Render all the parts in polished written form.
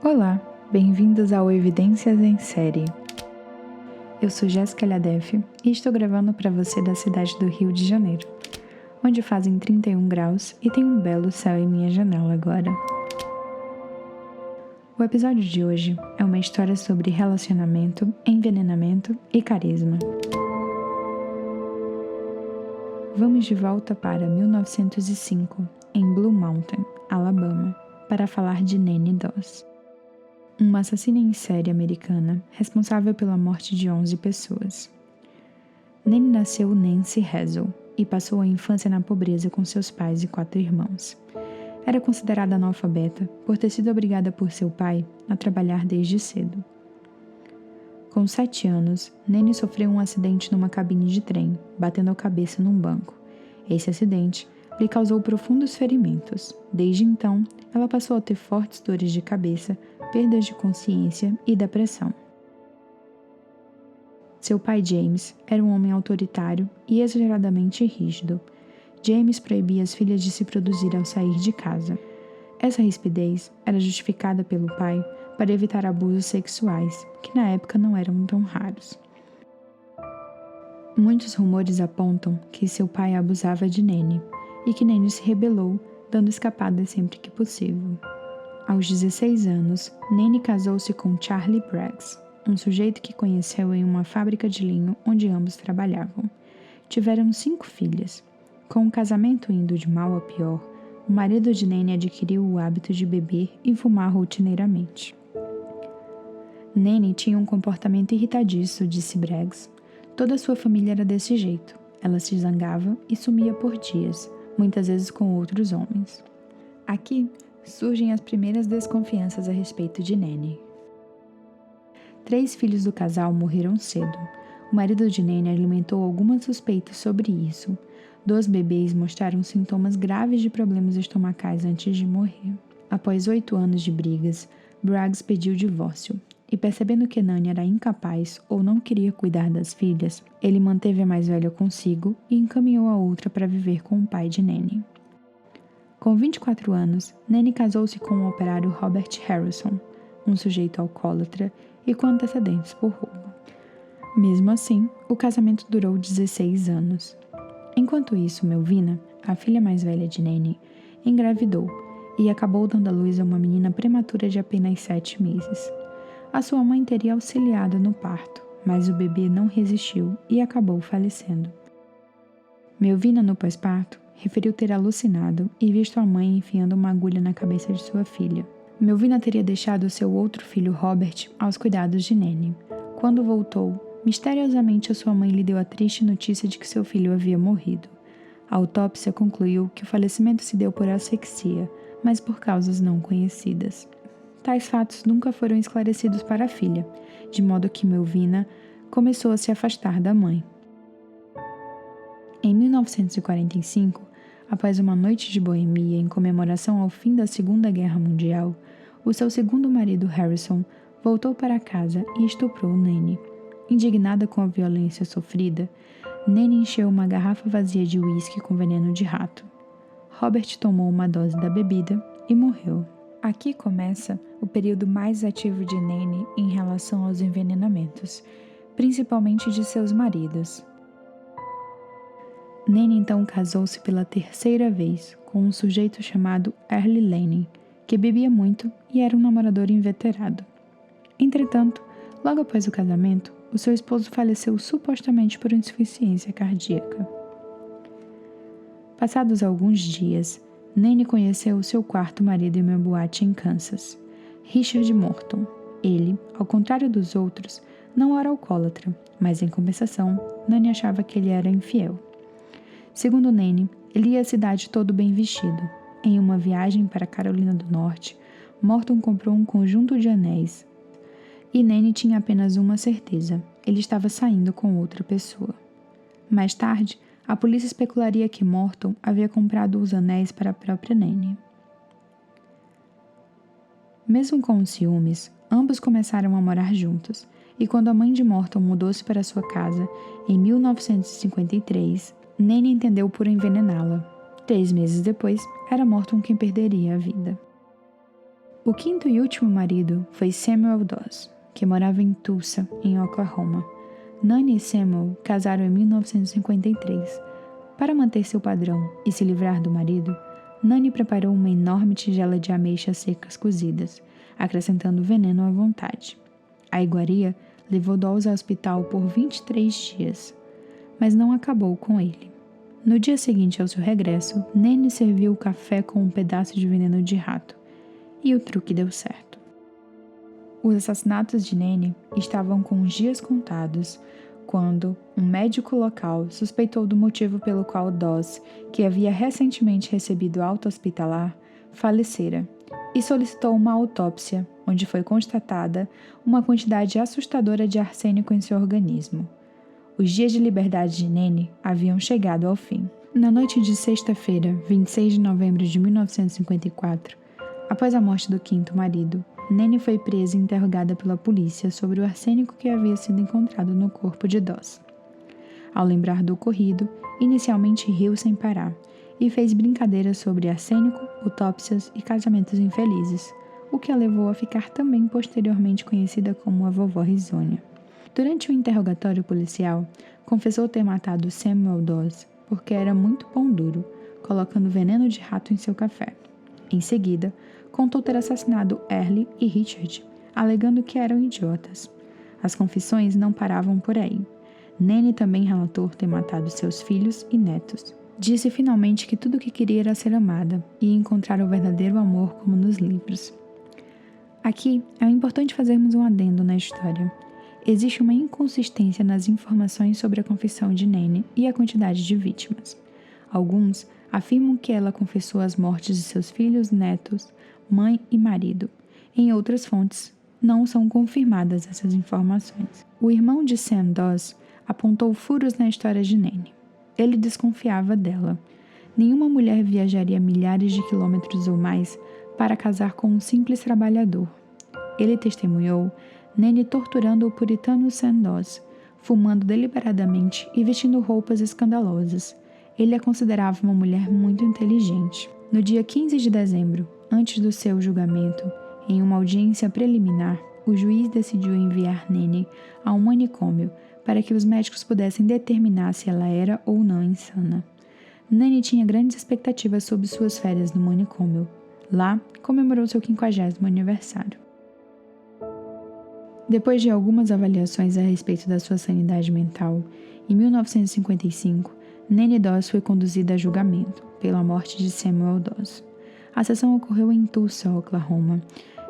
Olá, bem-vindos ao Evidências em Série. Eu sou Jéssica Lhadef e estou gravando para você da cidade do Rio de Janeiro, onde fazem 31 graus e tem um belo céu em minha janela agora. O episódio de hoje é uma história sobre relacionamento, envenenamento e carisma. Vamos de volta para 1905, em Blue Mountain, Alabama, para falar de Nanny Doss, uma assassina em série americana responsável pela morte de 11 pessoas. Nanny nasceu Nancy Hazel e passou a infância na pobreza com seus pais e 4 irmãos. Era considerada analfabeta por ter sido obrigada por seu pai a trabalhar desde cedo. Com 7 anos, Nanny sofreu um acidente numa cabine de trem, batendo a cabeça num banco. Esse acidente lhe causou profundos ferimentos. Desde então, ela passou a ter fortes dores de cabeça, perdas de consciência e depressão. Seu pai James era um homem autoritário e exageradamente rígido. James proibia as filhas de se produzir ao sair de casa. Essa rispidez era justificada pelo pai para evitar abusos sexuais, que na época não eram tão raros. Muitos rumores apontam que seu pai abusava de Nanny e que Nanny se rebelou, dando escapadas sempre que possível. Aos 16 anos, Nanny casou-se com Charlie Braggs, um sujeito que conheceu em uma fábrica de linho onde ambos trabalhavam. Tiveram 5 filhas. Com o casamento indo de mal a pior, o marido de Nanny adquiriu o hábito de beber e fumar rotineiramente. Nanny tinha um comportamento irritadiço, disse Braggs. Toda sua família era desse jeito. Ela se zangava e sumia por dias, muitas vezes com outros homens. Aqui surgem as primeiras desconfianças a respeito de Nanny. 3 filhos do casal morreram cedo. O marido de Nanny alimentou algumas suspeitas sobre isso. 2 bebês mostraram sintomas graves de problemas estomacais antes de morrer. Após 8 anos de brigas, Braggs pediu divórcio. E percebendo que Nanny era incapaz ou não queria cuidar das filhas, ele manteve a mais velha consigo e encaminhou a outra para viver com o pai de Nanny. Com 24 anos, Nanny casou-se com o operário Robert Harrison, um sujeito alcoólatra e com antecedentes por roubo. Mesmo assim, o casamento durou 16 anos. Enquanto isso, Melvina, a filha mais velha de Nanny, engravidou e acabou dando à luz a uma menina prematura de apenas 7 meses. A sua mãe teria auxiliado no parto, mas o bebê não resistiu e acabou falecendo. Melvina, no pós-parto, referiu ter alucinado e visto a mãe enfiando uma agulha na cabeça de sua filha. Melvina teria deixado seu outro filho, Robert, aos cuidados de Nanny. Quando voltou, misteriosamente a sua mãe lhe deu a triste notícia de que seu filho havia morrido. A autópsia concluiu que o falecimento se deu por asfixia, mas por causas não conhecidas. Tais fatos nunca foram esclarecidos para a filha, de modo que Melvina começou a se afastar da mãe. Em 1945, após uma noite de boemia em comemoração ao fim da Segunda Guerra Mundial, o seu segundo marido, Harrison, voltou para casa e estuprou Nanny. Indignada com a violência sofrida, Nanny encheu uma garrafa vazia de uísque com veneno de rato. Robert tomou uma dose da bebida e morreu. Aqui começa o período mais ativo de Nanny em relação aos envenenamentos, principalmente de seus maridos. Nanny então casou-se pela 3ª vez com um sujeito chamado Earl Lanning, que bebia muito e era um namorador inveterado. Entretanto, logo após o casamento, o seu esposo faleceu supostamente por insuficiência cardíaca. Passados alguns dias, Nanny conheceu o seu 4º marido em uma boate em Kansas, Richard Morton. Ele, ao contrário dos outros, não era alcoólatra, mas em compensação, Nanny achava que ele era infiel. Segundo Nanny, ele ia à cidade todo bem vestido. Em uma viagem para a Carolina do Norte, Morton comprou um conjunto de anéis. E Nanny tinha apenas uma certeza: ele estava saindo com outra pessoa. Mais tarde, a polícia especularia que Morton havia comprado os anéis para a própria Nanny. Mesmo com os ciúmes, ambos começaram a morar juntos, e quando a mãe de Morton mudou-se para sua casa, em 1953, Nanny entendeu por envenená-la. 3 meses depois, era Morton quem perderia a vida. O quinto e último marido foi Samuel Doss, que morava em Tulsa, em Oklahoma. Nanny e Samuel casaram em 1953. Para manter seu padrão e se livrar do marido, Nanny preparou uma enorme tigela de ameixas secas cozidas, acrescentando veneno à vontade. A iguaria levou Doss ao hospital por 23 dias, mas não acabou com ele. No dia seguinte ao seu regresso, Nanny serviu o café com um pedaço de veneno de rato, e o truque deu certo. Os assassinatos de Nanny estavam com os dias contados quando um médico local suspeitou do motivo pelo qual Doss, que havia recentemente recebido alta hospitalar, falecera e solicitou uma autópsia, onde foi constatada uma quantidade assustadora de arsênico em seu organismo. Os dias de liberdade de Nanny haviam chegado ao fim. Na noite de sexta-feira, 26 de novembro de 1954, após a morte do quinto marido, Nanny foi presa e interrogada pela polícia sobre o arsênico que havia sido encontrado no corpo de Doss. Ao lembrar do ocorrido, inicialmente riu sem parar e fez brincadeiras sobre arsênico, autópsias e casamentos infelizes, o que a levou a ficar também posteriormente conhecida como a Vovó Risonha. Durante o interrogatório policial, confessou ter matado Samuel Doss porque era muito pão duro, colocando veneno de rato em seu café. Em seguida, contou ter assassinado Earle e Richard, alegando que eram idiotas. As confissões não paravam por aí. Nanny também relatou ter matado seus filhos e netos. Disse finalmente que tudo o que queria era ser amada e encontrar o verdadeiro amor como nos livros. Aqui é importante fazermos um adendo na história. Existe uma inconsistência nas informações sobre a confissão de Nanny e a quantidade de vítimas. Alguns afirmam que ela confessou as mortes de seus filhos, netos, mãe e marido. Em outras fontes, não são confirmadas essas informações. O irmão de Sam Doss apontou furos na história de Nanny. Ele desconfiava dela. Nenhuma mulher viajaria milhares de quilômetros ou mais para casar com um simples trabalhador. Ele testemunhou Nanny torturando o puritano Sam Doss, fumando deliberadamente e vestindo roupas escandalosas. Ele a considerava uma mulher muito inteligente. No dia 15 de dezembro, antes do seu julgamento, em uma audiência preliminar, o juiz decidiu enviar Nanny a um manicômio para que os médicos pudessem determinar se ela era ou não insana. Nanny tinha grandes expectativas sobre suas férias no manicômio. Lá, comemorou seu 50º aniversário. Depois de algumas avaliações a respeito da sua sanidade mental, em 1955, Nanny Doss foi conduzida a julgamento pela morte de Samuel Doss. A sessão ocorreu em Tulsa, Oklahoma.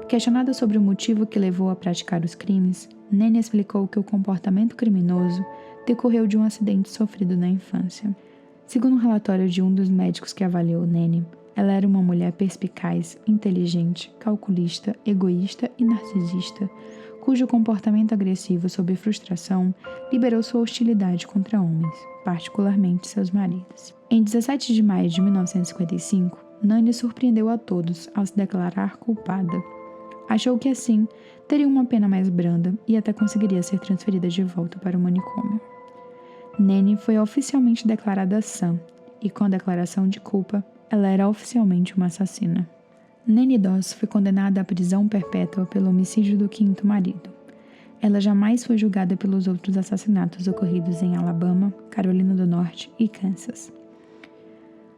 Questionada sobre o motivo que levou a praticar os crimes, Nanny explicou que o comportamento criminoso decorreu de um acidente sofrido na infância. Segundo um relatório de um dos médicos que avaliou Nanny, ela era uma mulher perspicaz, inteligente, calculista, egoísta e narcisista, cujo comportamento agressivo sob frustração liberou sua hostilidade contra homens, particularmente seus maridos. Em 17 de maio de 1955, Nanny surpreendeu a todos ao se declarar culpada. Achou que assim teria uma pena mais branda e até conseguiria ser transferida de volta para o manicômio. Nanny foi oficialmente declarada sã e, com a declaração de culpa, ela era oficialmente uma assassina. Nanny Doss foi condenada à prisão perpétua pelo homicídio do quinto marido. Ela jamais foi julgada pelos outros assassinatos ocorridos em Alabama, Carolina do Norte e Kansas.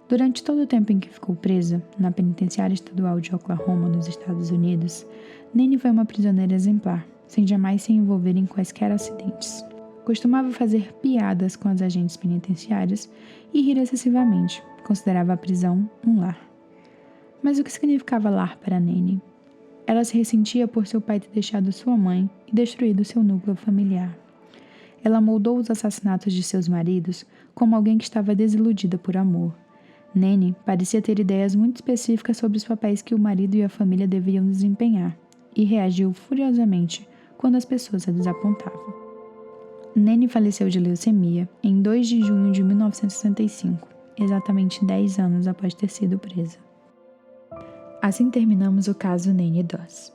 Durante todo o tempo em que ficou presa, na penitenciária estadual de Oklahoma, nos Estados Unidos, Nanny foi uma prisioneira exemplar, sem jamais se envolver em quaisquer acidentes. Costumava fazer piadas com as agentes penitenciárias e rir excessivamente. Considerava a prisão um lar. Mas o que significava lar para Nanny? Ela se ressentia por seu pai ter deixado sua mãe e destruído seu núcleo familiar. Ela moldou os assassinatos de seus maridos como alguém que estava desiludida por amor. Nanny parecia ter ideias muito específicas sobre os papéis que o marido e a família deviam desempenhar e reagiu furiosamente quando as pessoas a desapontavam. Nanny faleceu de leucemia em 2 de junho de 1965, exatamente 10 anos após ter sido presa. Assim terminamos o caso Nanny Doss.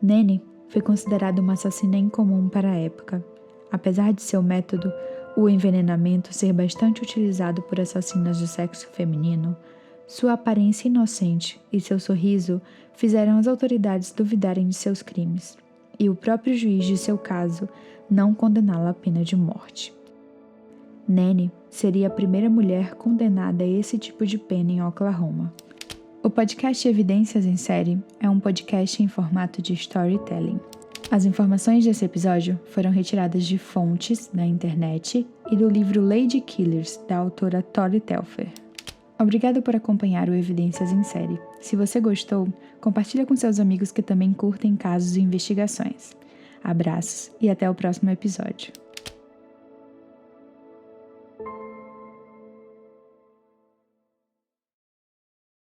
Nanny foi considerada uma assassina incomum para a época. Apesar de seu método, o envenenamento, ser bastante utilizado por assassinas do sexo feminino, Sua aparência inocente e seu sorriso fizeram as autoridades duvidarem de seus crimes, e o próprio juiz de seu caso não condená-la à pena de morte. Nanny seria a primeira mulher condenada a esse tipo de pena em Oklahoma. O podcast Evidências em Série é um podcast em formato de storytelling. As informações desse episódio foram retiradas de fontes da internet e do livro Lady Killers, da autora Tori Telfer. Obrigada por acompanhar o Evidências em Série. Se você gostou, compartilha com seus amigos que também curtem casos e investigações. Abraços e até o próximo episódio.